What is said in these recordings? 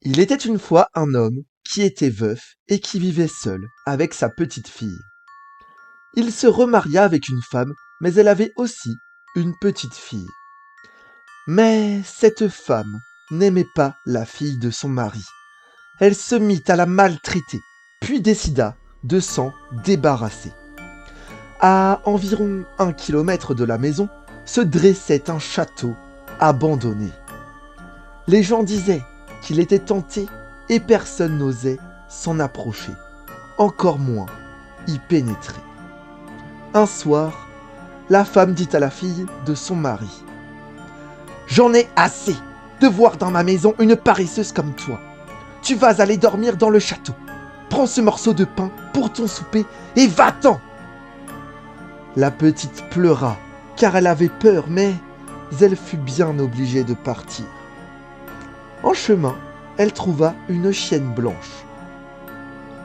Il était une fois un homme qui était veuf et qui vivait seul avec sa petite fille. Il se remaria avec une femme, mais elle avait aussi une petite fille. Mais cette femme n'aimait pas la fille de son mari. Elle se mit à la maltraiter, puis décida de s'en débarrasser. À environ 1 kilomètre de la maison se dressait un château abandonné. Les gens disaient qu'il était hanté et personne n'osait s'en approcher, encore moins y pénétrer. Un soir, la femme dit à la fille de son mari : « J'en ai assez de voir dans ma maison une paresseuse comme toi. Tu vas aller dormir dans le château. Prends ce morceau de pain pour ton souper et va-t'en !» La petite pleura, car elle avait peur, mais elle fut bien obligée de partir. En chemin, elle trouva une chienne blanche.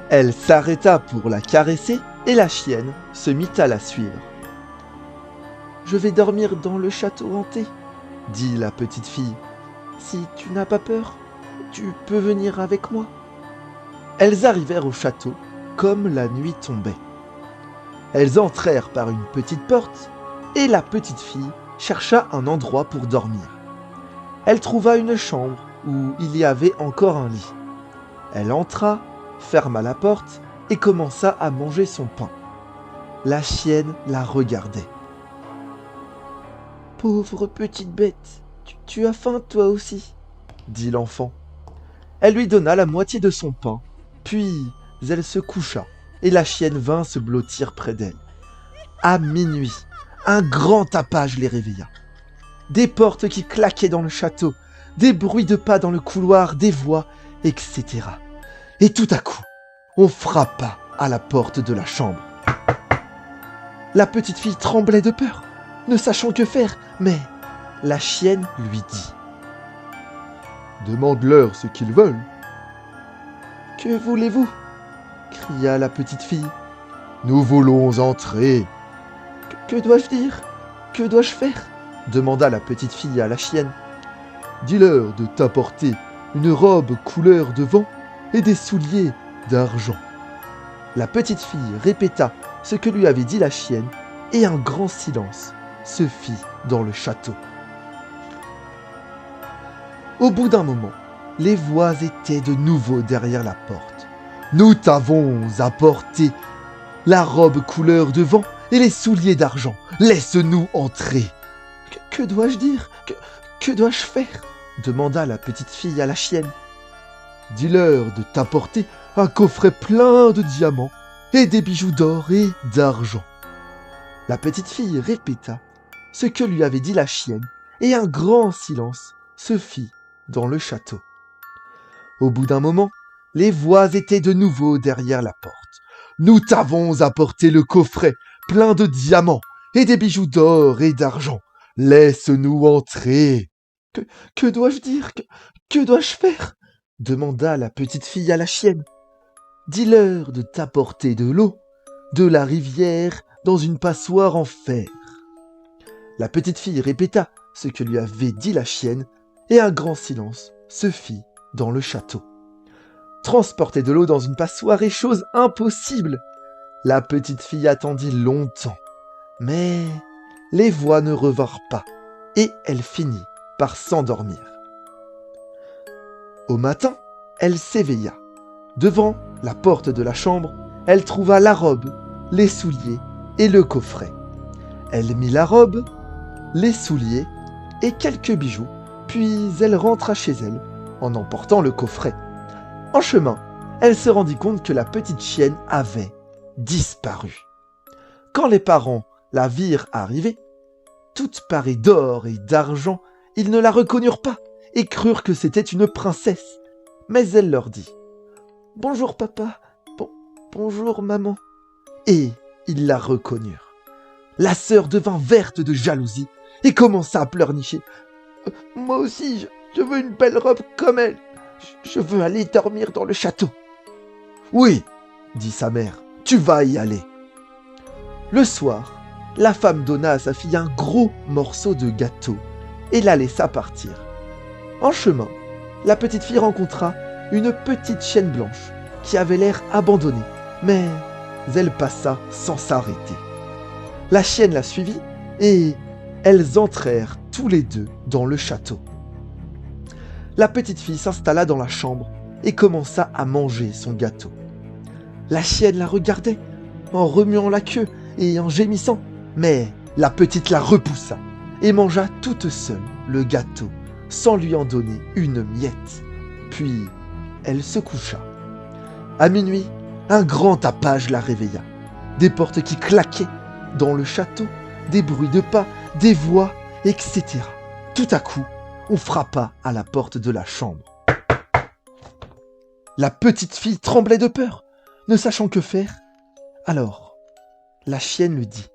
Elle s'arrêta pour la caresser et la chienne se mit à la suivre. « Je vais dormir dans le château hanté, » dit la petite fille. « Si tu n'as pas peur, tu peux venir avec moi. » Elles arrivèrent au château comme la nuit tombait. Elles entrèrent par une petite porte et la petite fille chercha un endroit pour dormir. Elle trouva une chambre où il y avait encore un lit. Elle entra, ferma la porte et commença à manger son pain. La chienne la regardait. « Pauvre petite bête, tu as faim toi aussi, » dit l'enfant. Elle lui donna la moitié de son pain, puis elle se coucha et la chienne vint se blottir près d'elle. À minuit, un grand tapage les réveilla. Des portes qui claquaient dans le château, des bruits de pas dans le couloir, des voix, etc. Et tout à coup, on frappa à la porte de la chambre. La petite fille tremblait de peur, ne sachant que faire, mais la chienne lui dit : « Demande-leur ce qu'ils veulent. »« Que voulez-vous » cria la petite fille. « Nous voulons entrer. »« Que dois-je dire ? Que dois-je faire ?» demanda la petite fille à la chienne. « Dis-leur de t'apporter une robe couleur de vent et des souliers d'argent. » La petite fille répéta ce que lui avait dit la chienne et un grand silence se fit dans le château. Au bout d'un moment, les voix étaient de nouveau derrière la porte. « Nous t'avons apporté la robe couleur de vent et les souliers d'argent. Laisse-nous entrer. »« Que dois-je dire ? Que dois-je faire ?» demanda la petite fille à la chienne. « Dis-leur de t'apporter un coffret plein de diamants et des bijoux d'or et d'argent. » La petite fille répéta ce que lui avait dit la chienne et un grand silence se fit dans le château. Au bout d'un moment, les voix étaient de nouveau derrière la porte. « Nous t'avons apporté le coffret plein de diamants et des bijoux d'or et d'argent. Laisse-nous entrer. »« Que dois-je dire ? Que dois-je faire ?» demanda la petite fille à la chienne. « Dis-leur de t'apporter de l'eau, de la rivière, dans une passoire en fer. » La petite fille répéta ce que lui avait dit la chienne et un grand silence se fit dans le château. Transporter de l'eau dans une passoire est chose impossible. La petite fille attendit longtemps, mais les voix ne revinrent pas et elle finit par s'endormir. Au matin, elle s'éveilla. Devant la porte de la chambre, elle trouva la robe, les souliers et le coffret. Elle mit la robe, les souliers et quelques bijoux, puis elle rentra chez elle en emportant le coffret. En chemin, elle se rendit compte que la petite chienne avait disparu. Quand les parents la virent arriver, toute parée d'or et d'argent, ils ne la reconnurent pas et crurent que c'était une princesse. Mais elle leur dit : « Bonjour papa, bonjour maman. » Et ils la reconnurent. La sœur devint verte de jalousie et commença à pleurnicher. « Moi aussi, je veux une belle robe comme elle. Je veux aller dormir dans le château. »« Oui, » dit sa mère, « tu vas y aller. » Le soir, la femme donna à sa fille un gros morceau de gâteau et la laissa partir. En chemin, la petite fille rencontra une petite chienne blanche qui avait l'air abandonnée, mais elle passa sans s'arrêter. La chienne la suivit et elles entrèrent tous les deux dans le château. La petite fille s'installa dans la chambre et commença à manger son gâteau. La chienne la regardait en remuant la queue et en gémissant, mais la petite la repoussa et mangea toute seule le gâteau sans lui en donner une miette. Puis elle se coucha. À minuit, un grand tapage la réveilla. Des portes qui claquaient dans le château, des bruits de pas, des voix, etc. Tout à coup, on frappa à la porte de la chambre. La petite fille tremblait de peur, ne sachant que faire. Alors, la chienne lui dit :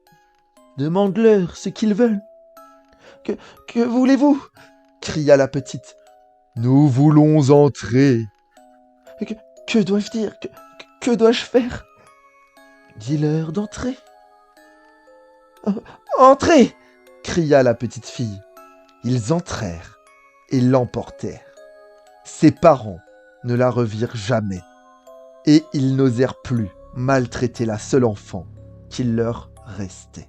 « Demande-leur ce qu'ils veulent. »« Que voulez-vous » cria la petite. « Nous voulons entrer. »« Que dois-je dire ? Que dois-je faire ? » ?»« Dis-leur d'entrer. »« Entrez !» cria la petite fille. Ils entrèrent et l'emportèrent. Ses parents ne la revirent jamais et ils n'osèrent plus maltraiter la seule enfant qu'il leur restait.